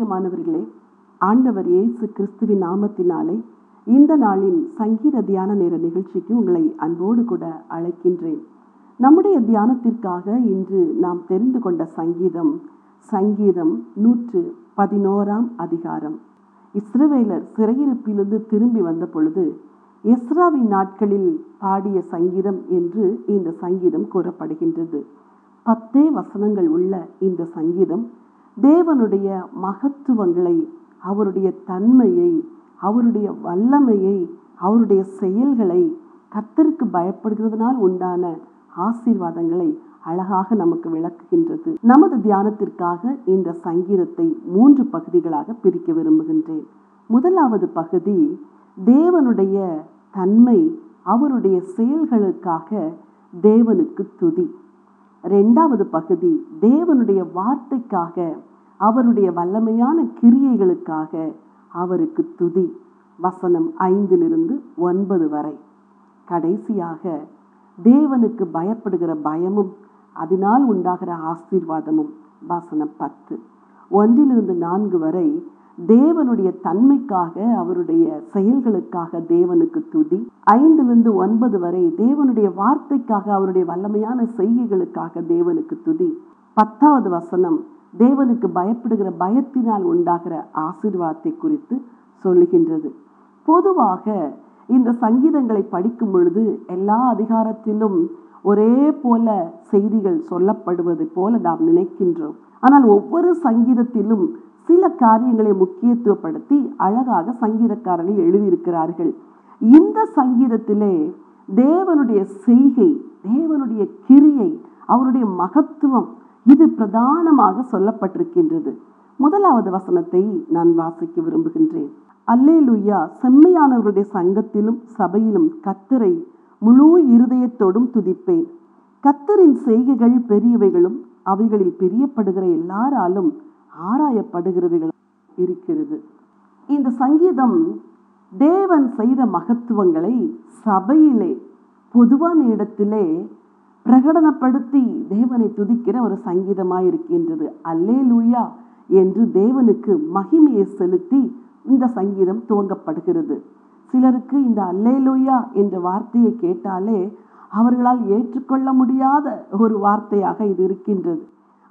பிரியமானவர்களே, ஆண்டவர் இயேசு கிறிஸ்துவின் நாமத்தினாலே இந்த நாளின் சங்கீத தியான நேர நிகழ்ச்சிக்கு உங்களை அன்போடு கூட அழைக்கின்றேன். நம்முடைய தியானத்திற்காக இன்று நாம் தெரிந்து கொண்ட சங்கீதம் 111 அதிகாரம். இஸ்ரவேலர் சிறையிருப்பிலிருந்து திரும்பி வந்த பொழுது எஸ்ராவின் நாட்களில் பாடிய சங்கீதம் என்று இந்த சங்கீதம் கூறப்படுகின்றது. 10 வசனங்கள் உள்ள இந்த சங்கீதம் தேவனுடைய மகத்துவங்களை, அவருடைய தன்மையை, அவருடைய வல்லமையை, அவருடைய செயல்களை, கர்த்தருக்கு பயப்படுகிறதுனால் உண்டான ஆசீர்வாதங்களை அழகாக நமக்கு விளக்குகின்றது. நமது தியானத்திற்காக இந்த சங்கீதத்தை 3 பகுதிகளாக பிரிக்க விரும்புகின்றேன். முதலாவது பகுதி தேவனுடைய தன்மை, அவருடைய செயல்களுக்காக தேவனுக்கு துதி. 2வது பகுதி தேவனுடைய வார்த்தைக்காக, அவருடைய வல்லமையான கிரியைகளுக்காக அவருக்கு துதி. வசனம் 5-9 வரை. கடைசியாக தேவனுக்கு பயப்படுகிற பயமும் அதனால் உண்டாகிற ஆசீர்வாதமும். வசனம் 10. 1-4 வரை தேவனுடைய தன்மைக்காக, அவருடைய செயல்களுக்காக தேவனுக்கு துதி. 5-9 வரை தேவனுடைய வார்த்தைக்காக, அவருடைய வல்லமையான செய்கைகளுக்காக தேவனுக்கு துதி. 10வது வசனம் தேவனுக்கு பயப்படுகிற பயத்தினால் உண்டாகிற ஆசீர்வாதத்தை குறித்து சொல்லுகின்றது. பொதுவாக இந்த சங்கீதங்களை படிக்கும் பொழுது எல்லா அதிகாரத்திலும் ஒரே போல செய்திகள் சொல்லப்படுவது போல நாம் நினைக்கின்றோம். ஆனால் ஒவ்வொரு சங்கீதத்திலும் சில காரியங்களை முக்கியத்துவப்படுத்தி அழகாக சங்கீதக்காரர்கள் எழுதியிருக்கிறார்கள். இந்த சங்கீதத்திலே தேவனுடைய செய்கை, தேவனுடைய கிரியை, அவருடைய மகத்துவம் இது பிரதானமாக சொல்லப்பட்டிருக்கின்றது. 1வது வசனத்தை நான் வாசிக்க விரும்புகின்றேன். அல்லேலூயா, செம்மையானவர்களுடைய சங்கத்திலும் சபையிலும் கர்த்தரை முழு இருதயத்தோடும் துதிப்பேன். கர்த்தரின் செய்கைகள் பெரியவைகளும் அவைகளில் பிரியப்படுகிற எல்லாராலும் ஆராயப்படுகிறவைகளும் இருக்கிறது. இந்த சங்கீதம் தேவன் செய்த மகத்துவங்களை சபையிலே, பொதுவான இடத்திலே பிரகடனப்படுத்தி தேவனை துதிக்கிற ஒரு சங்கீதமாயிருக்கின்றது. அல்லேலூயா என்று தேவனுக்கு மகிமையை செலுத்தி இந்த சங்கீதம் துவங்கப்படுகிறது. சிலருக்கு இந்த அல்லேலூயா என்ற வார்த்தையை கேட்டாலே அவர்களால் ஏற்றுக்கொள்ள முடியாத ஒரு வார்த்தையாக இது இருக்கின்றது.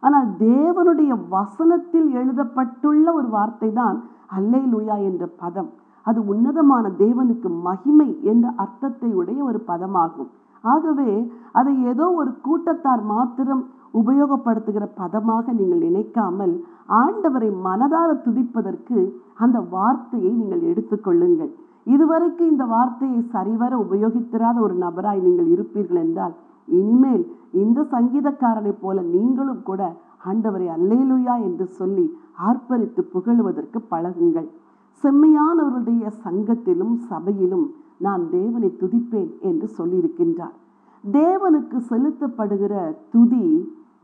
ஆனால் தேவனுடைய வசனத்தில் எழுதப்பட்டுள்ள ஒரு வார்த்தை தான் அல்லேலூயா என்ற பதம். அது உன்னதமான தேவனுக்கு மகிமை என்ற அர்த்தத்தை உடைய ஒரு பதமாகும். ஆகவே அதை ஏதோ ஒரு கூட்டத்தார் மாத்திரம் உபயோகப்படுத்துகிற பதமாக நீங்கள் நினைக்காமல் ஆண்டவரை மனதார துதிப்பதற்கு அந்த வார்த்தையை நீங்கள் எடுத்துக்கொள்ளுங்கள். இதுவரைக்கும் இந்த வார்த்தையை சரிவர உபயோகித்திராத ஒரு நபராய் நீங்கள் இருப்பீர்கள் என்றால் இனிமேல் இந்த சங்கீதக்காரனை போல நீங்களும் கூட ஆண்டவரை அல்லேலூயா என்று சொல்லி ஆர்ப்பரித்து புகழுவதற்கு பழகுங்கள். செம்மையானவருடைய சங்கத்திலும் சபையிலும் நான் தேவனை துதிப்பேன் என்று சொல்லியிருக்கின்றார். தேவனுக்கு செலுத்தப்படுகிற துதி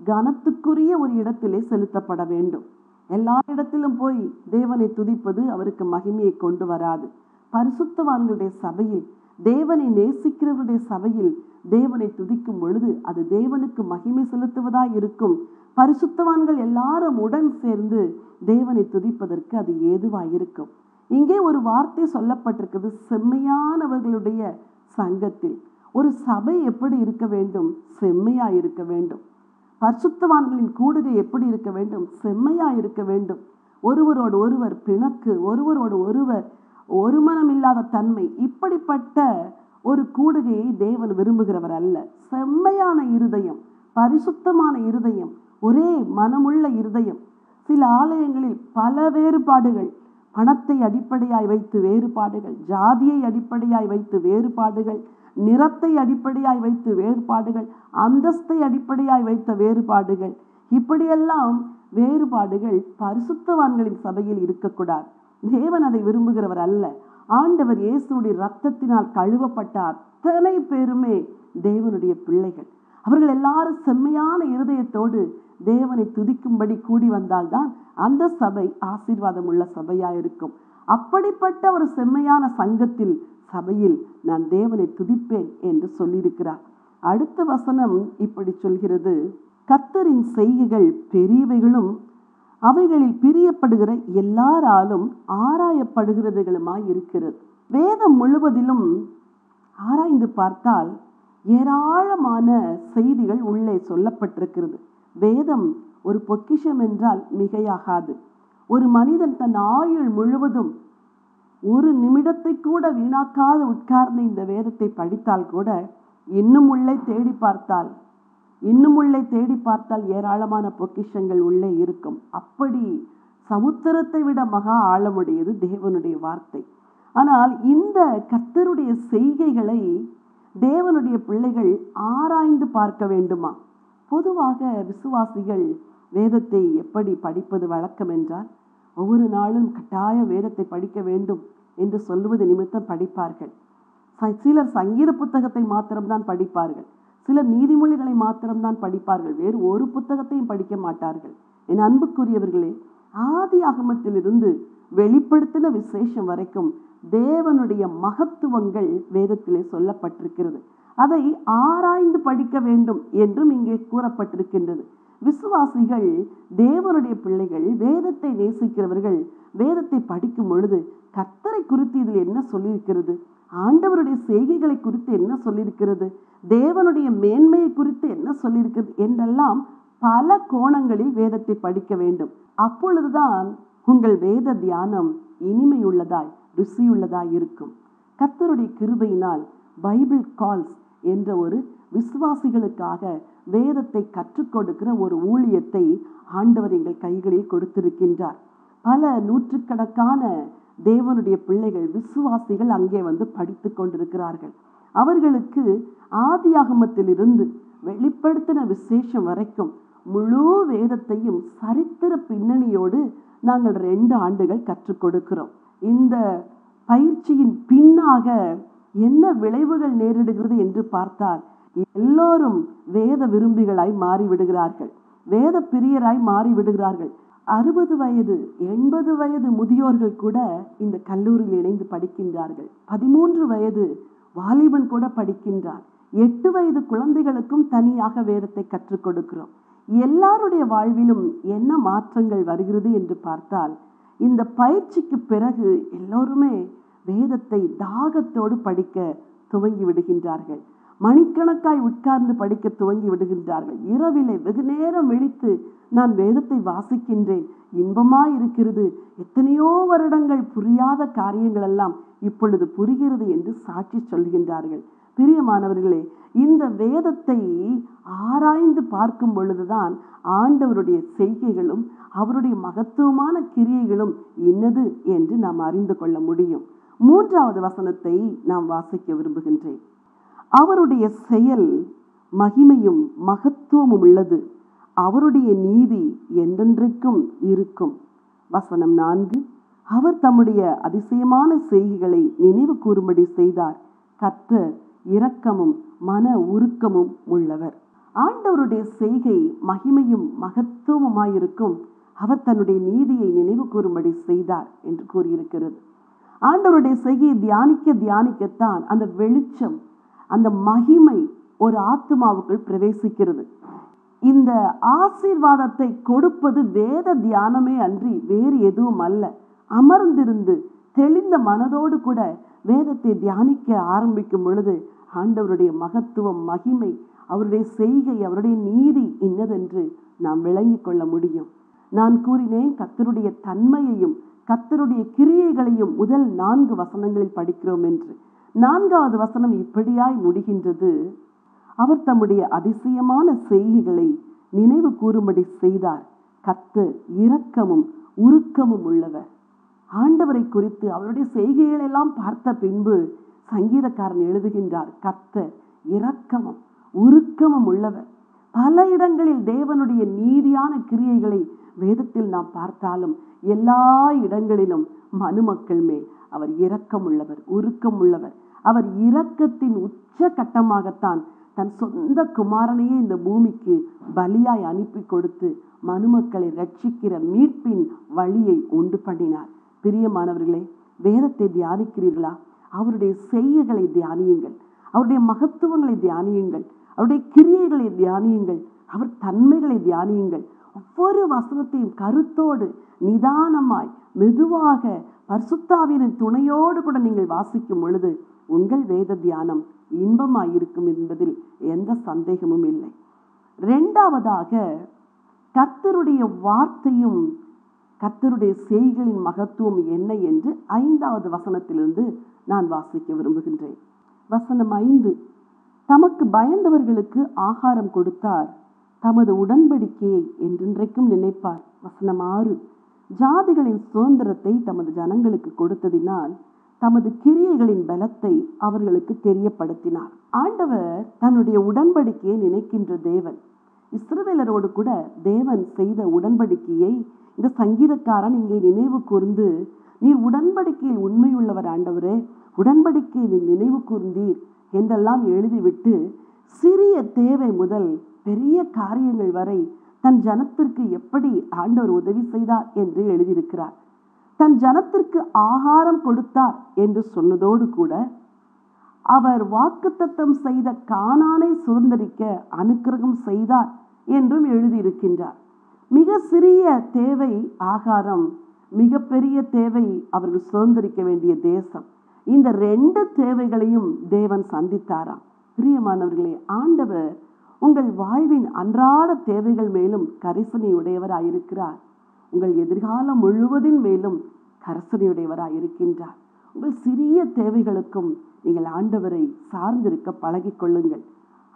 கனத்துக்குரிய ஒரு இடத்திலே செலுத்தப்பட வேண்டும். எல்லா இடத்திலும் போய் தேவனை துதிப்பது அவருக்கு மகிமையை கொண்டு வராது. பரிசுத்தவான்களுடைய சபையில், தேவனை நேசிக்கிறவருடைய சபையில் தேவனை துதிக்கும் பொழுது அது தேவனுக்கு மகிமை செலுத்துவதாய் இருக்கும். பரிசுத்தவான்கள் எல்லாரும் உடன் சேர்ந்து தேவனை துதிப்பதற்கு அது ஏதுவாயிருக்கும். இங்கே ஒரு வார்த்தை சொல்லப்பட்டிருக்கிறது, செம்மையானவர்களுடைய சங்கத்தில். ஒரு சபை எப்படி இருக்க வேண்டும்? செம்மையா இருக்க வேண்டும். பரிசுத்தவான்களின் கூடுகை எப்படி இருக்க வேண்டும்? செம்மையா இருக்க வேண்டும். ஒருவரோடு ஒருவர் பிணக்கு, ஒருவரோடு ஒருவர் ஒரு மனமில்லாத தன்மை, இப்படிப்பட்ட ஒரு கூடுகையை தேவன் விரும்புகிறவர் அல்ல. செம்மையான இருதயம், பரிசுத்தமான இருதயம், ஒரே மனமுள்ள இருதயம். சில ஆலயங்களில் பல வேறுபாடுகள், பணத்தை அடிப்படையாய் வைத்து வேறுபாடுகள், ஜாதியை அடிப்படையாய் வைத்து வேறுபாடுகள், நிறத்தை அடிப்படையாய் வைத்து வேறுபாடுகள், அந்தஸ்தை அடிப்படையாய் வைத்த வேறுபாடுகள், இப்படியெல்லாம் வேறுபாடுகள் பரிசுத்தவான்களின் சபையில் இருக்கக்கூடாது. தேவன் அதை விரும்புகிறவர் அல்ல. ஆண்டவர் இயேசுடைய இரத்தத்தினால் கழுவப்பட்ட அத்தனை பேருமே தேவனுடைய பிள்ளைகள். அவர்கள் எல்லாரும் செம்மையான இருதயத்தோடு தேவனை துதிக்கும்படி கூடி வந்தால்தான் அந்த சபை ஆசீர்வாதம் உள்ள சபையாயிருக்கும். அப்படிப்பட்ட ஒரு செம்மையான சங்கத்தில், சபையில் நான் தேவனை துதிப்பேன் என்று சொல்லியிருக்கிறார். அடுத்த வசனம் இப்படி சொல்கிறது, கர்த்தரின் செய்கைகள் பெரியவைகளும் அவைகளில் பிரியப்படுகிற எல்லாராலும் ஆராயப்படுகிறதுகளுமாய் இருக்கிறது. வேதம் முழுவதிலும் ஆராய்ந்து பார்த்தால் ஏராளமான செய்திகள் உள்ளே சொல்லப்பட்டிருக்கிறது. வேதம் ஒரு பொக்கிஷம் என்றால் மிகையாகாது. ஒரு மனிதன் தன் ஆயுள் முழுவதும் ஒரு நிமிடத்தை கூட வீணாக்காது உட்கார்ந்து இந்த வேதத்தை படித்தால் கூட இன்னும் உள்ளே தேடி பார்த்தால் ஏராளமான பொக்கிஷங்கள் உள்ளே இருக்கும். அப்படி சமுத்திரத்தை விட மகா ஆழமுடையது தேவனுடைய வார்த்தை. ஆனால் இந்த கர்த்தருடைய செய்கைகளை தேவனுடைய பிள்ளைகள் ஆராய்ந்து பார்க்க வேண்டுமா? பொதுவாக விசுவாசிகள் வேதத்தை எப்படி படிப்பது வழக்கம் என்றால், ஒவ்வொரு நாளும் கட்டாயம் வேதத்தை படிக்க வேண்டும் என்று சொல்லுவது நிமித்தம் படிப்பார்கள். சிலர் சங்கீத புத்தகத்தை மாத்திரம்தான் படிப்பார்கள், சிலர் நீதிமொழிகளை மாத்திரம்தான் படிப்பார்கள், வேறு ஒரு புத்தகத்தையும் படிக்க மாட்டார்கள். என் அன்புக்குரியவர்களே, ஆதி ஆகமத்திலிருந்து வெளிப்படுத்தின விசேஷம் வரைக்கும் தேவனுடைய மகத்துவங்கள் வேதத்திலே சொல்லப்பட்டிருக்கிறது. அதை ஆராய்ந்து படிக்க வேண்டும் என்றும் இங்கே கூறப்பட்டிருக்கின்றது. விசுவாசிகள், தேவனுடைய பிள்ளைகள், வேதத்தை நேசிக்கிறவர்கள் வேதத்தை படிக்கும் பொழுது கர்த்தரை குறித்து இதில் என்ன சொல்லியிருக்கிறது, ஆண்டவருடைய செய்கைகளை குறித்து என்ன சொல்லியிருக்கிறது, தேவனுடைய மேன்மையை குறித்து என்ன சொல்லியிருக்கிறது என்றெல்லாம் பல கோணங்களில் வேதத்தை படிக்க வேண்டும். அப்பொழுதுதான் உங்கள் வேத தியானம் இனிமையுள்ளதாய் ருசியுள்ளதாய் இருக்கும். கர்த்தருடைய கிருபையினால் பைபிள் கால்ஸ் என்ற ஒரு விசுவாசிகளுக்காக வேதத்தை கற்றுக் கொடுக்கிற ஒரு ஊழியத்தை ஆண்டவர் எங்கள் கைகளில் கொடுத்திருக்கின்றார். பல நூற்றுக்கணக்கான தேவனுடைய பிள்ளைகள், விசுவாசிகள் அங்கே வந்து படித்து கொண்டிருக்கிறார்கள். அவர்களுக்கு ஆதியாகமத்திலிருந்து வெளிப்படுத்தின விசேஷம் வரைக்கும் முழு வேதத்தையும் சரித்திர பின்னணியோடு நாங்கள் 2 ஆண்டுகள் கற்றுக் கொடுக்கிறோம். இந்த பயிற்சியின் பின்னாக என்ன விளைவுகள் நேரிடுகிறது என்று பார்த்தால், எல்லோரும் வேத விரும்பிகளாய் மாறிவிடுகிறார்கள், வேத பிரியராய் மாறிவிடுகிறார்கள். 60 வயது 80 வயது முதியோர்கள் கூட இந்த கல்லூரியில் இணைந்து படிக்கின்றார்கள். 13 வயது வாலிபன் கூட படிக்கின்றார். 8 வயது குழந்தைகளுக்கும் தனியாக வேதத்தை கற்றுக் கொடுக்கிறோம். எல்லாருடைய வாழ்விலும் என்ன மாற்றங்கள் வருகிறது என்று பார்த்தால், இந்த பயிற்சிக்கு பிறகு எல்லோருமே வேதத்தை தாகத்தோடு படிக்க துவங்கி விடுகின்றார்கள். மணிக்கணக்காய் உட்கார்ந்து படிக்க துவங்கி விடுகின்றார்கள். இரவிலே வெகு நேரம் விழித்து நான் வேதத்தை வாசிக்கின்றேன், இன்பமாய் இருக்கிறது, எத்தனையோ வருடங்கள் புரியாத காரியங்கள் எல்லாம் இப்பொழுது புரிகிறது என்று சாட்சி சொல்கின்றார்கள். பிரியமானவர்களே, இந்த வேதத்தை ஆராய்ந்து பார்க்கும் பொழுதுதான் ஆண்டவருடைய செய்கைகளும் அவருடைய மகத்துவமான கிரியைகளும் இன்னது என்று நாம் அறிந்து கொள்ள முடியும். 3வது வசனத்தை நாம் வாசிக்க விரும்புகின்றேன். அவருடைய செயல் மகிமையும் மகத்துவமும் உள்ளது, அவருடைய நீதி என்றென்றைக்கும் இருக்கும். வசனம் 4, அவர் தம்முடைய அதிசயமான செய்கைகளை நினைவு கூறும்படி செய்தார், கர்த்தர் இரக்கமும் மன உருக்கமும் உள்ளவர். ஆண்டவருடைய செய்கை மகிமையும் மகத்துவமாயிருக்கும், அவர் தன்னுடைய நீதியை நினைவு கூறும்படி செய்தார் என்று கூறியிருக்கிறது. ஆண்டவருடைய செய்கையை தியானிக்கத்தான் அந்த வெளிச்சம், அந்த மகிமை ஒரு ஆத்துமாவுக்குள் பிரவேசிக்கிறது. இந்த ஆசீர்வாதத்தை கொடுப்பது வேத தியானமே அன்றி வேறு எதுவும் அல்ல. அமர்ந்திருந்து தெளிந்த மனதோடு கூட வேதத்தை தியானிக்க ஆரம்பிக்கும் பொழுது ஆண்டவருடைய மகத்துவம், மகிமை, அவருடைய செய்கை, அவருடைய நீதி இன்னதென்று நாம் விளங்கி கொள்ள முடியும். நான் கூறினேன், கர்த்தருடைய தன்மையையும் கர்த்தருடைய கிரியைகளையும் முதல் 4 வசனங்களில் படிக்கிறோம் என்று. 4வது வசனம் இப்படியாய் முடிகின்றது, அவர் தம்முடைய அதிசயமான செய்கைகளை நினைவு கூறும்படி செய்தார், கர்த்தர் இரக்கமும் உருக்கமும் உள்ளவர். ஆண்டவரை குறித்து அவருடைய செய்கைகள் எல்லாம் பார்த்த பின்பு சங்கீதக்காரன் எழுதுகின்றார், கர்த்தர் இரக்கமும் உருக்கமும் உள்ளவர். பல இடங்களில் தேவனுடைய நீதியான கிரியைகளை வேதத்தில் நாம் பார்த்தாலும் எல்லா இடங்களிலும் மனுமக்கள் மேல் அவர் இரக்கம் உள்ளவர், உருக்கம் உள்ளவர். அவர் இரக்கத்தின் உச்ச கட்டமாகத்தான் தன் சொந்த குமாரனையே இந்த பூமிக்கு பலியாய் அனுப்பி கொடுத்து மனுமக்களை ரட்சிக்கிற மீட்பின் வழியை உண்டு பண்ணினார். பிரியமானவர்களே, வேதத்தை தியானிக்கிறீர்களா? அவருடைய செய்கைகளை தியானியுங்கள், அவருடைய மகத்துவங்களை தியானியுங்கள், அவருடைய கிரியைகளை தியானியுங்கள், அவர் தன்மைகளை தியானியுங்கள். ஒவ்வொரு வசனத்தையும் கருத்தோடு நிதானமாய் மெதுவாக பரிசுத்தாவியின் துணையோடு கூட நீங்கள் வாசிக்கும் பொழுது உங்கள் வேத தியானம் இன்பமாயிருக்கும் என்பதில் எந்த சந்தேகமும் இல்லை. இரண்டாவதாக, கர்த்தருடைய வார்த்தையும் கர்த்தருடைய செய்கைகளின் மகத்துவம் என்ன என்று 5வது வசனத்திலிருந்து நான் வாசிக்க விரும்புகின்றேன். வசனம் 5, தமக்கு பயந்தவர்களுக்கு ஆகாரம் கொடுத்தார், தமது உடன்படிக்கையை என்றென்றைக்கும் நினைப்பார். வசனம் 6, ஜாதிகளின் சுதந்திரத்தை தமது ஜனங்களுக்கு கொடுத்ததினால் தமது கிரியைகளின் பலத்தை அவர்களுக்கு தெரியப்படுத்தினார். ஆண்டவர் தன்னுடைய உடன்படிக்கையை நினைக்கின்ற தேவன். இஸ்ரவேலரோடு கூட தேவன் செய்த உடன்படிக்கையை இந்த சங்கீதக்காரன் இங்கே நினைவு கூர்ந்து, நீர் உடன்படிக்கையில் உண்மையுள்ளவர் ஆண்டவரே, உடன்படிக்கையை நினைவு கூர்ந்தீர் என்றெல்லாம் எழுதிவிட்டு சிறிய தேவை முதல் பெரிய காரியங்கள் வரை தன் ஜனத்திற்கு எப்படி ஆண்டவர் உதவி செய்தார் என்று எழுதியிருக்கிறார். தன் ஜனத்திற்கு ஆகாரம் கொடுத்தார் என்று சொன்னதோடு கூட அவர் வாக்குத்தத்தம் செய்த கானானை சுதந்தரிக்க அனுக்கிரகம் செய்தார் என்றும் எழுதியிருக்கின்றார். மிக சிறிய தேவை ஆகாரம், மிகப்பெரிய தேவை அவர்கள் சுதந்தரிக்க வேண்டிய தேசம். இந்த 2 தேவைகளையும் தேவன் சந்தித்தாராம். பிரியமானவர்களே, ஆண்டவர் உங்கள் வாழ்வின் அன்றாட தேவைகள் மேலும் கரிசனையுடையவராயிருக்கிறார். உங்கள் எதிர்காலம் முழுவதின் மேலும் கரிசனையுடையவராயிருக்கின்றார். உங்கள் சிறிய தேவைகளுக்கும் நீங்கள் ஆண்டவரை சார்ந்திருக்க பழகிக்கொள்ளுங்கள்.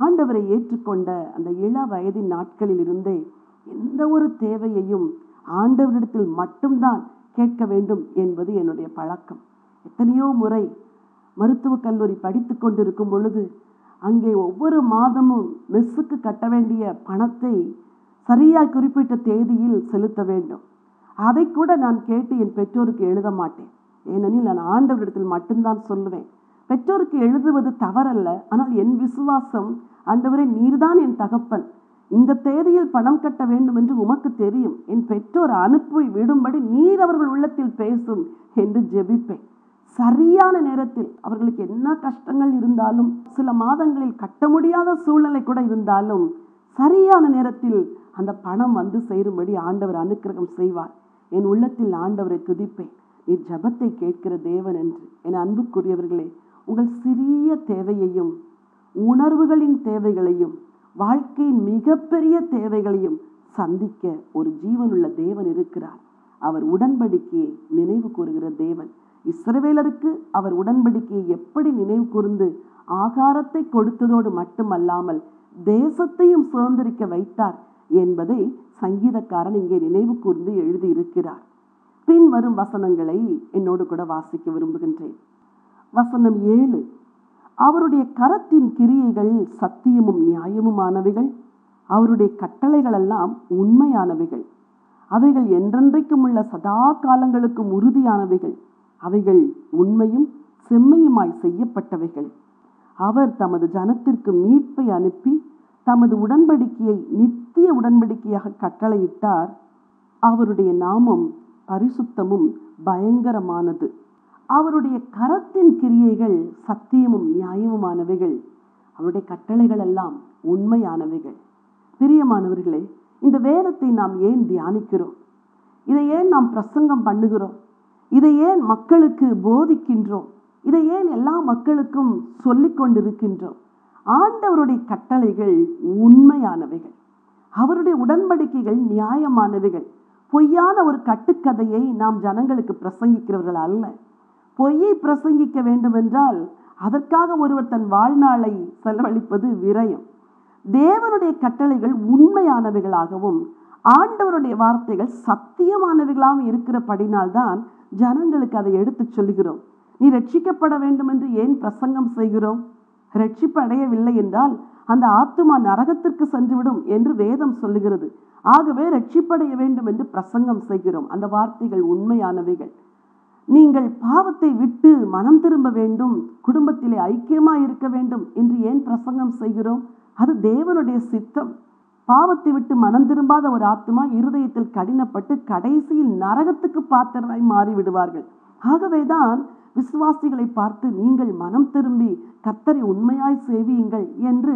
ஆண்டவரை ஏற்றுக்கொண்ட அந்த இள வயதின் நாட்களில் இருந்தே எந்த ஒரு தேவையையும் ஆண்டவரிடத்தில் மட்டும்தான் கேட்க வேண்டும் என்பது என்னுடைய பழக்கம். எத்தனையோ முறை மருத்துவக் கல்லூரி படித்து கொண்டிருக்கும் பொழுது அங்கே ஒவ்வொரு மாதமும் மெஸ்ஸுக்கு கட்ட வேண்டிய பணத்தை சரியாக குறிப்பிட்ட தேதியில் செலுத்த வேண்டும். அதை கூட நான் கேட்டு என் பெற்றோருக்கு எழுத மாட்டேன். ஏனெனில் நான் ஆண்டவரிடத்தில் மட்டும்தான் சொல்லுவேன். பெற்றோருக்கு எழுதுவது தவறல்ல, ஆனால் என் விசுவாசம், ஆண்டவரே நீர்தான் என் தகப்பன், இந்த தேதியில் பணம் கட்ட வேண்டும் என்று உமக்கு தெரியும், என் பெற்றோர் அனுப்பி விடும்படி நீர் அவர்கள் உள்ளத்தில் பேசும் என்று ஜெபிப்பேன். சரியான நேரத்தில் அவர்களுக்கு என்ன கஷ்டங்கள் இருந்தாலும், சில மாதங்களில் கட்ட முடியாத சூழ்நிலை கூட இருந்தாலும் சரியான நேரத்தில் அந்த பணம் வந்து சேரும்படி ஆண்டவர் அனுக்கிரகம் செய்வார். என் உள்ளத்தில் ஆண்டவரை துதிப்பேன், நீர் ஜெபத்தை கேட்கிற தேவன் என்று. என் அன்புக்குரியவர்களே, உங்கள் சிறிய தேவையையும் உணர்வுகளின் தேவைகளையும் வாழ்க்கையின் மிகப்பெரிய தேவைகளையும் சந்திக்க ஒரு ஜீவனுள்ள தேவன் இருக்கிறார். அவர் உடன்படிக்கையை நினைவு கூறுகிற தேவன். இஸ்ரவேலருக்கு அவர் உடன்படிக்கையை எப்படி நினைவு கூர்ந்து ஆகாரத்தை கொடுத்ததோடு மட்டுமல்லாமல் தேசத்தையும் சுதந்திரிக்க வைத்தார் என்பதை சங்கீதக்காரன் இங்கே நினைவு கூர்ந்து எழுதியிருக்கிறார். பின்வரும் வசனங்களை என்னோடு கூட வாசிக்க விரும்புகின்றேன். வசனம் 7, அவருடைய கரத்தின் கிரியைகள் சத்தியமும் நியாயமுமானவைகள், அவருடைய கட்டளைகள் எல்லாம் உண்மையானவைகள், அவைகள் என்றென்றைக்கும் உள்ள சதா காலங்களுக்கும் உறுதியானவைகள், அவைகள் உண்மையும் செம்மையுமாய் செய்யப்பட்டவைகள். அவர் தமது ஜனத்திற்கு மீட்பை அனுப்பி தமது உடன்படிக்கையை நித்திய உடன்படிக்கையாக கட்டளையிட்டார். அவருடைய நாமம் பரிசுத்தமும் பயங்கரமானது. அவருடைய கரத்தின் கிரியைகள் சத்தியமும் நியாயமுமானவைகள், அவருடைய கட்டளைகள் எல்லாம் உண்மையானவைகள். பிரியமானவர்களே, இந்த வேதத்தை நாம் ஏன் தியானிக்கிறோம்? இதை ஏன் நாம் பிரசங்கம் பண்ணுகிறோம்? இதை ஏன் மக்களுக்கு போதிக்கின்றோம்? இதை ஏன் எல்லா மக்களுக்கும் சொல்லிக் கொண்டிருக்கின்றோம்? ஆண்டவருடைய கட்டளைகள் உண்மையானவைகள், அவருடைய உடன்படிக்கைகள் நியாயமானவைகள். பொய்யான ஒரு கட்டுக்கதையை நாம் ஜனங்களுக்கு பிரசங்கிக்கிறவர்கள் அல்ல. பொய்யை பிரசங்கிக்க வேண்டும் என்றால் அதற்காக ஒருவர் தன் வாழ்நாளை செலவழிப்பது விரயம். தேவனுடைய கட்டளைகள் உண்மையானவைகளாகவும் ஆண்டவருடைய வார்த்தைகள் சத்தியமானவைகளாகவும் இருக்கிறபடினால்தான் ஜனங்களுக்கு அதை எடுத்து சொல்லுகிறோம். நீ ரட்சிக்கப்பட வேண்டும் என்று ஏன் பிரசங்கம் செய்கிறோம்? ரட்சிப்பு அடையவில்லை என்றால் அந்த ஆத்துமா நரகத்திற்கு சென்றுவிடும் என்று வேதம் சொல்லுகிறது. ஆகவே ரட்சிப்படைய வேண்டும் என்று பிரசங்கம் செய்கிறோம். அந்த வார்த்தைகள் உண்மையானவைகள். நீங்கள் பாவத்தை விட்டு மனம் திரும்ப வேண்டும், குடும்பத்திலே ஐக்கியமாய் இருக்க வேண்டும் என்று ஏன் பிரசங்கம் செய்கிறோம்? அது தேவனுடைய சித்தம். பாவத்தை விட்டு மனம் திரும்பாத ஒரு ஆத்மா இருதயத்தில் கடினப்பட்டு கடைசியில் நரகத்துக்கு பாத்திரராய் மாறிவிடுவார்கள். ஆகவேதான் விசுவாசிகளை பார்த்து நீங்கள் மனம் திரும்பி கர்த்தரை உண்மையாய் சேவியுங்கள் என்று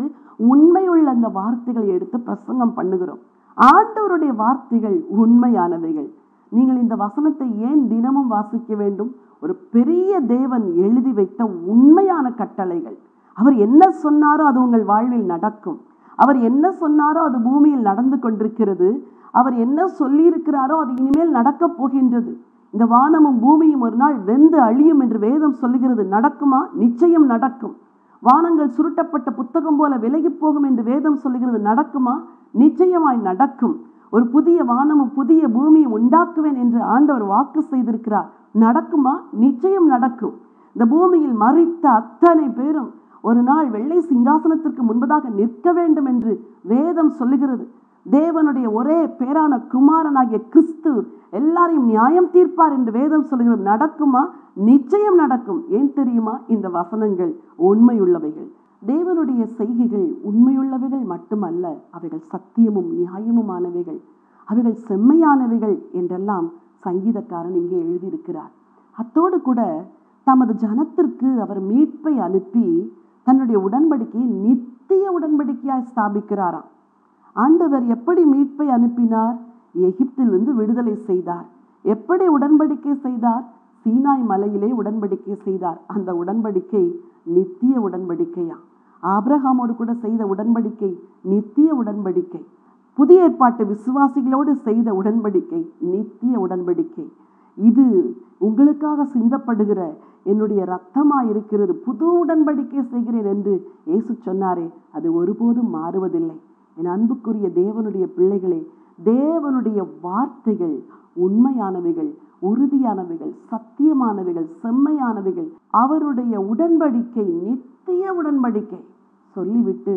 உண்மையுள்ள அந்த வார்த்தைகளை எடுத்து பிரசங்கம் பண்ணுகிறோம். ஆண்டவருடைய வார்த்தைகள் உண்மையானவைகள். நீங்கள் இந்த வசனத்தை ஏன் தினமும் வாசிக்க வேண்டும்? ஒரு பெரிய தேவன் எழுதி வைத்த உண்மையான கட்டளைகள். அவர் என்ன சொன்னாரோ அது உங்கள் வாழ்வில் நடக்கும். அவர் என்ன சொன்னாரோ அது பூமியில் நடந்து கொண்டிருக்கிறது. அவர் என்ன சொல்லியிருக்கிறாரோ அது இனிமேல் நடக்கப் போகின்றது. இந்த வானமும் பூமியும் ஒரு நாள் வெந்து அழியும் என்று வேதம் சொல்லுகிறது. நடக்குமா? நிச்சயம் நடக்கும். வானங்கள் சுருட்டப்பட்ட புத்தகம் போல விலகி போகும் என்று வேதம் சொல்லுகிறது. நடக்குமா? நிச்சயமாய் நடக்கும். ஒரு புதிய வானமும் புதிய பூமியும் உண்டாக்குவேன் என்று ஆண்டவர் வாக்கு செய்திருக்கிறார். நடக்குமா? நிச்சயம் நடக்கும். இந்த பூமியில் மரித்த அத்தனை பேரும் ஒரு நாள் வெள்ளை சிங்காசனத்திற்கு முன்பதாக நிற்க வேண்டும் என்று வேதம் சொல்லுகிறது. தேவனுடைய ஒரே பேரான குமாரனாகிய கிறிஸ்து எல்லாரையும் நியாயம் தீர்ப்பார் என்று வேதம் சொல்லுகிறது. நடக்குமா? நிச்சயம் நடக்கும். ஏன் தெரியுமா? இந்த வசனங்கள் உண்மையுள்ளவைகள். தேவனுடைய செய்கைகள் உண்மையுள்ளவைகள் மட்டுமல்ல, அவைகள் சத்தியமும் நியாயமுமானவைகள், அவைகள் செம்மையானவைகள் என்றெல்லாம் சங்கீதக்காரன் இங்கே எழுதியிருக்கிறார். அத்தோடு கூட தமது ஜனத்திற்கு அவர் மீட்பை அனுப்பி தன்னுடைய உடன்படிக்கையை நித்திய உடன்படிக்கையாய் ஸ்தாபிக்கிறாராம். ஆண்டவர் எப்படி மீட்பை அனுப்பினார்? எகிப்திலிருந்து விடுதலை செய்தார். எப்படி உடன்படிக்கை செய்தார்? சீனாய் மலையிலே உடன்படிக்கை செய்தார். அந்த உடன்படிக்கை நித்திய உடன்படிக்கையா. ஆபிரகாமோடு கூட செய்த உடன்படிக்கை நித்திய உடன்படிக்கை. புதிய ஏற்பாட்டு விசுவாசிகளோடு செய்த உடன்படிக்கை நித்திய உடன்படிக்கை. இது உங்களுக்காக சிந்தப்படுகிற என்னுடைய இரத்தமாய் இருக்கிறது, புது உடன்படிக்கை செய்கிறேன் என்று இயேசு சொன்னாரே, அது ஒருபோதும் மாறுவதில்லை. என் அன்புக்குரிய தேவனுடைய பிள்ளைகளே, தேவனுடைய வார்த்தைகள் உண்மையானவைகள், உறுதியானவைகள், சத்தியமானவைகள், செம்மையானவைகள். அவருடைய உடன்படிக்கை நித்திய உடன்படிக்கை சொல்லிவிட்டு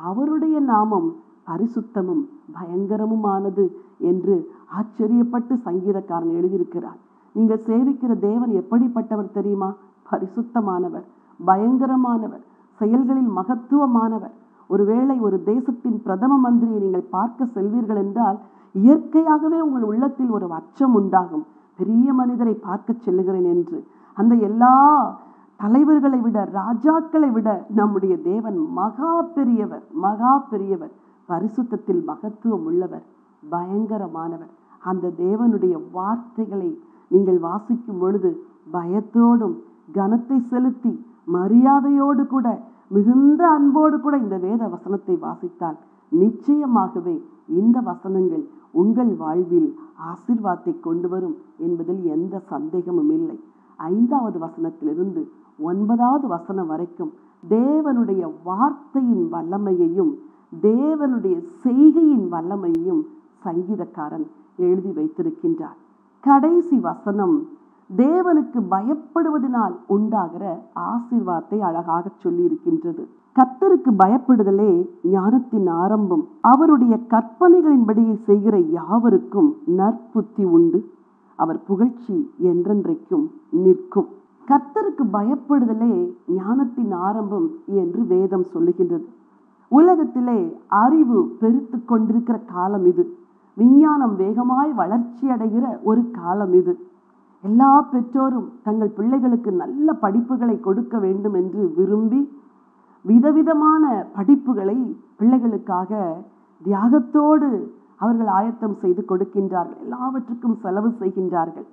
அவருடைய நாமம் பரிசுத்தமும் பயங்கரமுமானது என்று ஆச்சரியப்பட்டு சங்கீதக்காரன் எழுதியிருக்கிறார். நீங்கள் சேவிக்கிற தேவன் எப்படிப்பட்டவர் தெரியுமா? பரிசுத்தமானவர், பயங்கரமானவர், செயல்களில் மகத்துவமானவர். ஒருவேளை ஒரு தேசத்தின் பிரதம மந்திரியை நீங்கள் பார்க்க செல்வீர்கள் என்றால் இயற்கையாகவே உங்கள் உள்ளத்தில் ஒரு அச்சம் உண்டாகும். பெரிய மனிதரை பார்க்க செல்லுகிறேன் என்று. அந்த எல்லா தலைவர்களை விட, ராஜாக்களை விட நம்முடைய தேவன் மகா பெரியவர், மகா பெரியவர், பரிசுத்தத்தில் மகத்துவம் உள்ளவர், பயங்கரமானவர். அந்த தேவனுடைய வார்த்தைகளை நீங்கள் வாசிக்கும் பொழுது பயத்தோடும் கனத்தை செலுத்தி மரியாதையோடு கூட மிகுந்த அன்போடு கூட இந்த வேத வசனத்தை வாசித்தால் நிச்சயமாகவே இந்த வசனங்கள் உங்கள் வாழ்வில் ஆசீர்வாதத்தை கொண்டு வரும் என்பதில் எந்த சந்தேகமும் இல்லை. 5வது வசனத்திலிருந்து 9வது வசனம் வரைக்கும் தேவனுடைய வார்த்தையின் வல்லமையையும் தேவனுடைய செய்கையின் வல்லமையையும் சங்கீதக்காரன் எழுதி வைத்திருக்கின்றார். கடைசி வசனம் தேவனுக்கு பயப்படுவதனால் உண்டாகிற ஆசீர்வாதத்தை அழகாக சொல்லி இருக்கின்றது. கர்த்தருக்கு பயப்படுதலே ஞானத்தின் ஆரம்பம். அவருடைய கற்பனைகளின்படி செய்கிற யாவருக்கும் நற்புத்தி உண்டு. அவர் புகழ்ச்சி என்றென்றைக்கும் நிற்கும். கர்த்தருக்கு பயப்படுதலே ஞானத்தின் ஆரம்பம் என்று வேதம் சொல்லுகின்றது. உலகத்திலே அறிவு பெருத்து கொண்டிருக்கிற காலம் இது. விஞ்ஞானம் வேகமாய் வளர்ச்சி அடைகிற ஒரு காலம் இது. எல்லா பெற்றோரும் தங்கள் பிள்ளைகளுக்கு நல்ல படிப்புகளை கொடுக்க வேண்டும் என்று விரும்பி விதவிதமான படிப்புகளை பிள்ளைகளுக்காக தியாகத்தோடு அவர்கள் ஆயத்தம் செய்து கொடுக்கின்றார்கள். எல்லாவற்றுக்கும் செலவு செய்கின்றார்கள்.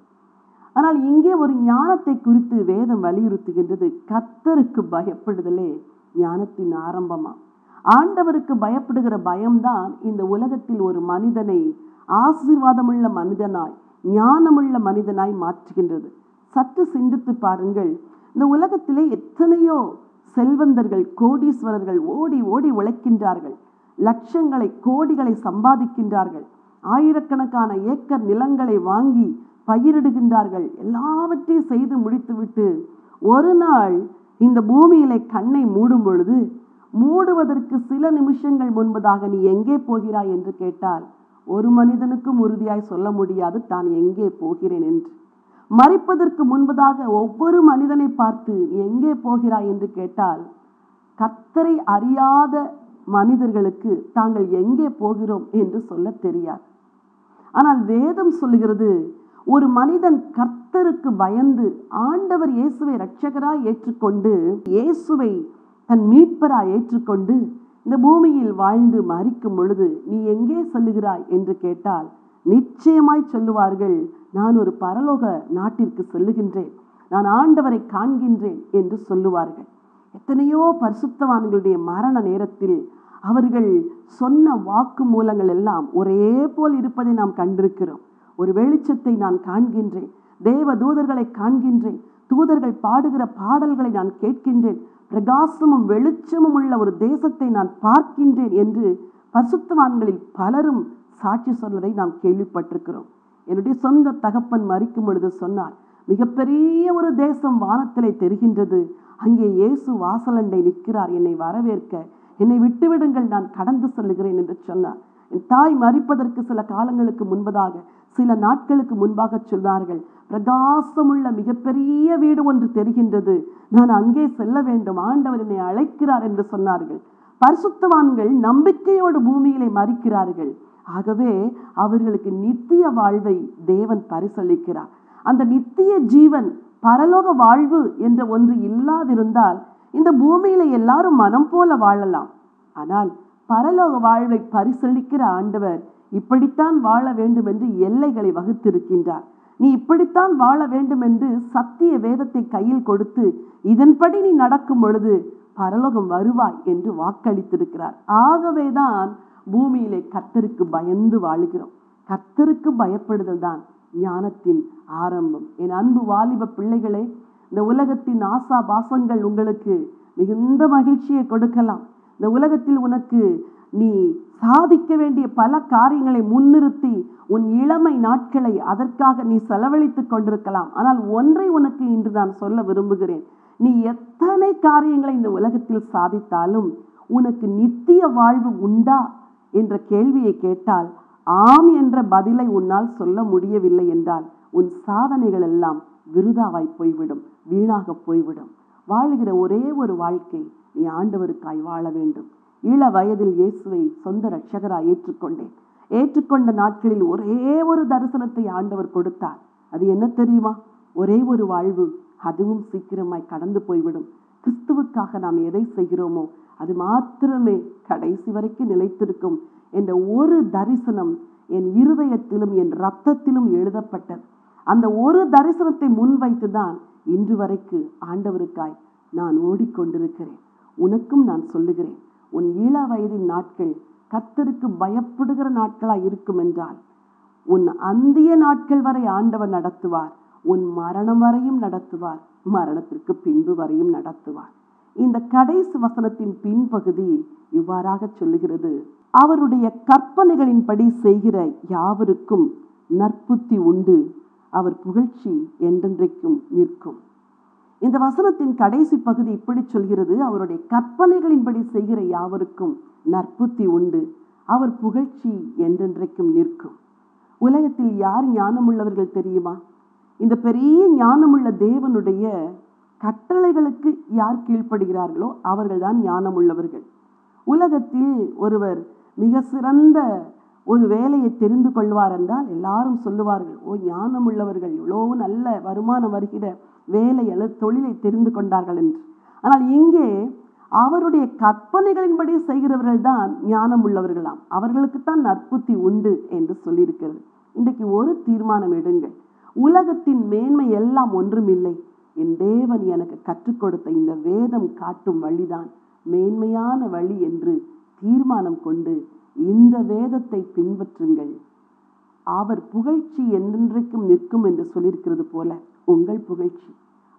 ஆனால் இங்கே ஒரு ஞானத்தை குறித்து வேதம் வலியுறுத்துகின்றது. கர்த்தருக்கு பயப்படுதலே ஞானத்தின் ஆரம்பமா. ஆண்டவருக்கு பயப்படுகிற பயம்தான் இந்த உலகத்தில் ஒரு மனிதனை ஆசீர்வாதமுள்ள மனிதனாய், ஞானமுள்ள மனிதனாய் மாற்றுகின்றது. சற்று சிந்தித்து பாருங்கள். இந்த உலகத்திலே எத்தனையோ செல்வந்தர்கள், கோடீஸ்வரர்கள் ஓடி ஓடி உழைக்கின்றார்கள். லட்சங்களை, கோடிகளை சம்பாதிக்கின்றார்கள். ஆயிரக்கணக்கான ஏக்கர் நிலங்களை வாங்கி பயிரிடுகின்றார்கள். எல்லாவற்றையும் செய்து முடித்துவிட்டு ஒரு நாள் இந்த பூமியிலே கண்ணை மூடும் பொழுது, மூடுவதற்கு சில நிமிஷங்கள் முன்பதாக நீ எங்கே போகிறாய் என்று கேட்டால் ஒரு மனிதனுக்கும் உறுதியாய் சொல்ல முடியாது தான் எங்கே போகிறேன் என்று. மரிப்பதற்கு முன்பதாக ஒவ்வொரு மனிதனை பார்த்து நீ எங்கே போகிறாய் என்று கேட்டால் கர்த்தரை அறியாத மனிதர்களுக்கு தாங்கள் எங்கே போகிறோம் என்று சொல்ல தெரியாது. ஆனால் வேதம் சொல்லுகிறது, ஒரு மனிதன் கர்த்தருக்கு பயந்து ஆண்டவர் இயேசுவை இரட்சகராய் ஏற்றுக்கொண்டு, இயேசுவை தன் மீட்பராய் ஏற்றுக்கொண்டு இந்த பூமியில் வாழ்ந்து மரிக்கும் பொழுது நீ எங்கே செல்லுகிறாய் என்று கேட்டால் நிச்சயமாய் சொல்லுவார்கள், நான் ஒரு பரலோக நாட்டிற்கு செல்லுகின்றேன், நான் ஆண்டவரை காண்கின்றேன் என்று சொல்லுவார்கள். எத்தனையோ பரிசுத்தவான்களுடைய மரண நேரத்தில் அவர்கள் சொன்ன வாக்கு மூலங்கள் எல்லாம் ஒரே போல் இருப்பதை நாம் கண்டிருக்கிறோம். ஒரு வெளிச்சத்தை நான் காண்கின்றேன், தேவ தூதர்களை காண்கின்றேன், தூதர்கள் பாடுகிற பாடல்களை நான் கேட்கின்றேன், பிரகாசமும் வெளிச்சமும் உள்ள ஒரு தேசத்தை நான் பார்க்கின்றேன் என்று பரிசுத்தவான்களில் பலரும் சாட்சி சொல்வதை நாம் கேள்விப்பட்டிருக்கிறோம். என்னுடைய சொந்த தகப்பன் மரிக்கும் பொழுது சொன்னார், மிகப்பெரிய ஒரு தேசம் வானத்திலே தெரிகின்றது, அங்கே இயேசு வாசலண்டை நிற்கிறார், என்னை வரவேற்க, என்னை விட்டுவிடுங்கள், நான் கடந்து செல்லுகிறேன் என்று சொன்னார். என் தாய் மரிப்பதற்கு சில காலங்களுக்கு முன்பதாக, சில நாட்களுக்கு முன்பாக சொன்னார்கள், பிரகாசமுள்ள மிகப்பெரிய வீடு ஒன்று தெரிகின்றது, நான் அங்கே செல்ல வேண்டும், ஆண்டவர் என்னை அழைக்கிறார் என்று சொன்னார்கள். பரிசுத்தவான்கள் நம்பிக்கையோடு பூமியிலே மரிக்கிறார்கள். ஆகவே அவர்களுக்கு நித்திய வாழ்வை தேவன் பரிசளிக்கிறார். அந்த நித்திய ஜீவன், பரலோக வாழ்வு என்ற ஒன்று இல்லாதிருந்தால் இந்த பூமியில எல்லாரும் மனம் போல வாழலாம். ஆனால் பரலோக வாழ்வை பரிசளிக்கிற ஆண்டவர் இப்படித்தான் வாழ வேண்டும் என்று எல்லைகளை வகுத்திருக்கின்றார். நீ இப்படித்தான் வாழ வேண்டும் என்று சத்திய வேதத்தை கையில் கொடுத்து இதன்படி நீ நடக்கும் பொழுது பரலோகம் வருவாய் என்று வாக்களித்திருக்கிறார். ஆகவேதான் பூமியிலே கர்த்தருக்கு பயந்து வாழுகிறோம். கர்த்தருக்கு பயப்படுதல் தான் ஞானத்தின் ஆரம்பம். என் அன்பு வாலிப பிள்ளைகளே, இந்த உலகத்தின் ஆசா பாசங்கள் உங்களுக்கு மிகுந்த மகிழ்ச்சியை கொடுக்கலாம். இந்த உலகத்தில் உனக்கு நீ சாதிக்க வேண்டிய பல காரியங்களை முன்னிறுத்தி உன் இளமை நாட்களை அதற்காக நீ செலவழித்துக் கொண்டிருக்கலாம். ஆனால் ஒன்றை உனக்கு இன்று நான் சொல்ல விரும்புகிறேன், நீ எத்தனை காரியங்களை இந்த உலகத்தில் சாதித்தாலும் உனக்கு நித்திய வாழ்வு உண்டா என்ற கேள்வியை கேட்டால் ஆம் என்ற பதிலை உன்னால் சொல்ல முடியவில்லை என்றால் உன் சாதனைகள் எல்லாம் விருதாவாய் போய்விடும், வீணாக போய்விடும். வாழுகிற ஒரே ஒரு வாழ்க்கை நீ ஆண்டவருக்காய் வாழ வேண்டும். இள வயதில் இயேசுவை சொந்த இரட்சகராய் ஏற்றுக்கொண்ட நாட்களில் ஒரே ஒரு தரிசனத்தை ஆண்டவர் கொடுத்தார். அது என்ன தெரியுமா? ஒரே ஒரு வாழ்வு, அதுவும் சீக்கிரமாய் கடந்து போய்விடும். கிறிஸ்துவுக்காக நாம் எதை செய்கிறோமோ அது மாத்திரமே கடைசி வரைக்கும் நிலைத்திருக்கும் என்ற ஒரு தரிசனம் என் இருதயத்திலும் என் இரத்தத்திலும் எழுதப்பட்டது. அந்த ஒரு தரிசனத்தை முன்வைத்துதான் இன்று வரைக்கு ஆண்டவருக்காய் நான் ஓடிக்கொண்டிருக்கிறேன். உனக்கும் நான் சொல்லுகிறேன், உன் இள வயதின் நாட்கள் கர்த்தருக்கு பயப்படுகிற நாட்களாய் இருக்கும் என்றால் உன் அந்திய நாட்கள் வரை ஆண்டவர் நடத்துவார், உன் மரணம் வரையும் நடத்துவார், மரணத்திற்கு பின்பு வரையும் நடத்துவார். இந்த கடைசி வசனத்தின் பின்பகுதி இவ்வாறாக சொல்லுகிறது, அவருடைய கற்பனைகளின்படி செய்கிற யாவருக்கும் நற்புத்தி உண்டு, அவர் புகழ்ச்சி என்றென்றைக்கும் நிற்கும். இந்த வசனத்தின் கடைசி பகுதி இப்படி சொல்கிறது, அவருடைய கற்பனைகளின்படி செய்கிற யாவருக்கும் நற்புத்தி உண்டு, அவர் புகழ்ச்சி என்றென்றைக்கும் நிற்கும். உலகத்தில் யார் ஞானமுள்ளவர்கள் தெரியுமா? இந்த பெரிய ஞானமுள்ள தேவனுடைய கட்டளைகளுக்கு யார் கீழ்ப்படுகிறார்களோ அவர்கள்தான் ஞானமுள்ளவர்கள். உலகத்தில் ஒருவர் மிக சிறந்த ஒரு வேலையை தெரிந்து கொள்வார் என்றால் எல்லாரும் சொல்லுவார்கள், ஓ ஞானமுள்ளவர்கள் இவ்வளோ நல்ல வருமானம் வருகிற வேலை அல்லது தொழிலை தெரிந்து கொண்டார்கள் என்று. ஆனால் இங்கே அவருடைய கற்பனைகளின்படி செய்கிறவர்கள் தான் ஞானம் உள்ளவர்களாம், அவர்களுக்குத்தான் நற்புத்தி உண்டு என்று சொல்லியிருக்கிறது. இன்றைக்கு ஒரு தீர்மானம் எடுங்கள், உலகத்தின் மேன்மை எல்லாம் ஒன்றுமில்லை, என் தேவன் எனக்கு கற்றுக் கொடுத்த இந்த வேதம் காட்டும் வழிதான் மேன்மையான வழி என்று தீர்மானம் கொண்டு இந்த வேதத்தை பின்பற்றுங்கள். அவர் புகழ்ச்சி என்றென்றைக்கும் நிற்கும் என்று சொல்லியிருக்கிறது போல உங்கள் புகழ்ச்சி,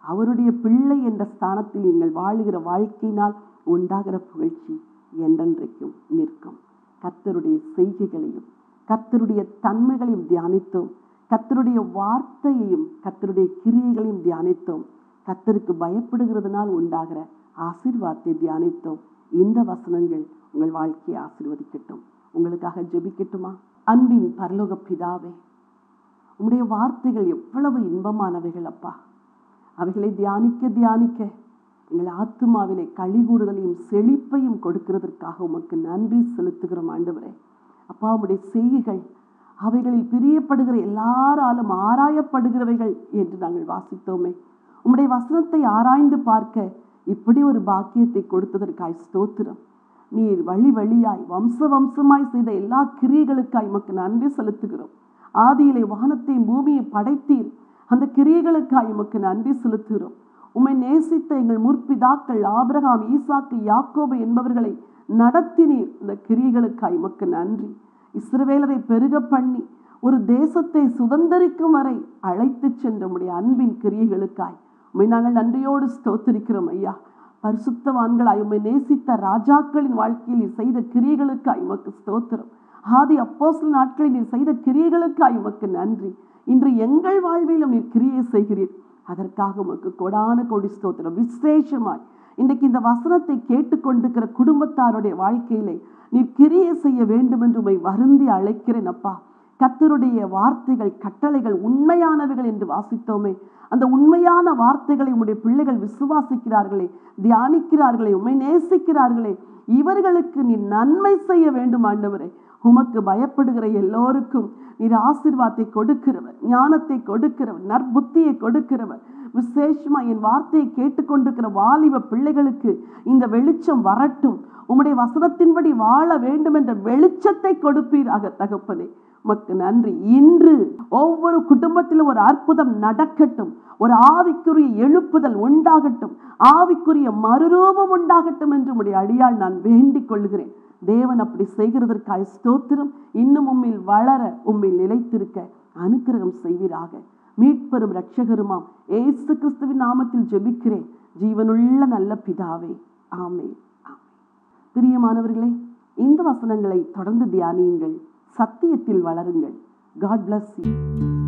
அவருடைய பிள்ளை என்ற ஸ்தானத்தில் நீங்கள் வாழுகிற வாழ்க்கையினால் உண்டாகிற புகழ்ச்சி என்றென்றைக்கும் நிற்கும். கர்த்தருடைய செய்கைகளையும் கர்த்தருடைய தன்மைகளையும் தியானித்தோம், கர்த்தருடைய வார்த்தையையும் கர்த்தருடைய கிரியைகளையும் தியானித்தோம், கர்த்தருக்கு பயப்படுகிறதுனால் உண்டாகிற ஆசீர்வாதத்தை தியானித்தோம். இந்த வசனங்கள் உங்கள் வாழ்க்கையை ஆசீர்வதிக்கட்டும். உங்களுக்காக ஜெபிக்கட்டுமா? அன்பின் பரலோக பிதாவே, உம்முடைய வார்த்தைகள் எவ்வளவு இன்பமானவைகள் அப்பா. அவைகளை தியானிக்க தியானிக்க எங்கள் ஆத்துமாவிலே களிகூறுதலையும் செழிப்பையும் கொடுக்கிறதற்காக உமக்கு நன்றி செலுத்துகிறோம் ஆண்டவரே. அப்பா, உம்முடைய செய்கைகள் அவைகளில் பிரியப்படுகிற எல்லாராலும் ஆராயப்படுகிறவைகள் என்று நாங்கள் வாசித்தோமே. உம்முடைய வசனத்தை ஆராய்ந்து பார்க்க இப்படி ஒரு பாக்கியத்தை கொடுத்ததற்காய் ஸ்தோத்திரம். நீர் வழி வழியாய் வம்ச வம்சமாய் செய்த எல்லா கிரியைகளுக்காய் உமக்கு நன்றி செலுத்துகிறோம். ஆதியிலே வானத்தையும் பூமியை படைத்தீர். அந்த கிரியைகளுக்காய் உமக்கு நன்றி செலுத்துகிறோம். உம்மை நேசித்த எங்கள் முற்பிதாக்கள் ஆபிரகாம், ஈசாக்கு, யாக்கோபு என்பவர்களை நடத்தினீர். இந்த கிரியைகளுக்காய் உமக்கு நன்றி. இஸ்ரவேலரை பெருக பண்ணி ஒரு தேசத்தை சுதந்தரிக்கும் வரை அழைத்து சென்ற உம்முடைய அன்பின் கிரியைகளுக்காய் உம்மை நாங்கள் நன்றியோடு ஸ்தோத்திரிக்கிறோம் ஐயா. பரிசுத்தவான்களாய் உம்மை நேசித்த ராஜாக்களின் வாழ்க்கையில் நீர் செய்த கிரியைகளுக்காய் உமக்கு ஸ்தோத்திரம். ஆதி அப்போஸ்தலர் நாட்களில் நீர் செய்த கிரியைகளுக்காய் உமக்கு நன்றி. இன்று எங்கள் வாழ்விலும் நீர் கிரியை செய்கிறீர். அதற்காக உமக்கு கோடான கோடி ஸ்தோத்திரம். விசேஷமாய் இன்றைக்கு இந்த வசனத்தை கேட்டுக்கொண்டிருக்கிற குடும்பத்தாருடைய வாழ்க்கையிலே நீர் கிரியை செய்ய வேண்டும் என்று உம்மை வருந்தி அழைக்கிறேன் அப்பா. கர்த்தருடைய வார்த்தைகள், கட்டளைகள் உண்மையானவைகள் என்று வாசித்தோமே, அந்த உண்மையான வார்த்தைகளை உம்முடைய பிள்ளைகள் விசுவாசிக்கிறார்களே, தியானிக்கிறார்களே, உம்மை நேசிக்கிறார்களே, இவர்களுக்கு நீ நன்மை செய்ய வேண்டும் ஆண்டவரே. உமக்கு பயப்படுகிற எல்லோருக்கும் நீர் ஆசீர்வாதத்தை கொடுக்கிறவர், ஞானத்தை கொடுக்கிறவர், நற்புத்தியை கொடுக்கிறவர். விசேஷமா என் வார்த்தையை கேட்டுக்கொண்டிருக்கிற வாலிப பிள்ளைகளுக்கு இந்த வெளிச்சம் வரட்டும். உம்முடைய வசனத்தின்படி வாழ வேண்டும் என்ற வெளிச்சத்தை கொடுப்பீராக தகப்பனே. உமக்கு நன்றி. இன்று ஒவ்வொரு குடும்பத்திலும் ஒரு அற்புதம் நடக்கட்டும். ஒரு ஆவிக்குரிய எழுப்புதல் உண்டாகட்டும். ஆவிக்குரிய மறுரூபம் உண்டாகட்டும் என்று உம்முடைய அடியால் நான் வேண்டிக் கொள்கிறேன். தேவன் அப்படி செய்கிறதற்காக ஸ்தோத்திரம். இன்னும் உம்மில் வளர, உம்மில் நிலைத்திருக்க அனுக்கிரகம் செய்வீராக. மீட்பெரும் இரட்சகருமாம் இயேசு கிறிஸ்துவின் நாமத்தில் ஜெபிக்கிறேன் ஜீவனுள்ள நல்ல பிதாவே, ஆமென். பிரியமானவர்களே, இந்த வசனங்களை தொடர்ந்து தியானியுங்கள். சத்தியத்தில் வளருங்கள். God bless you.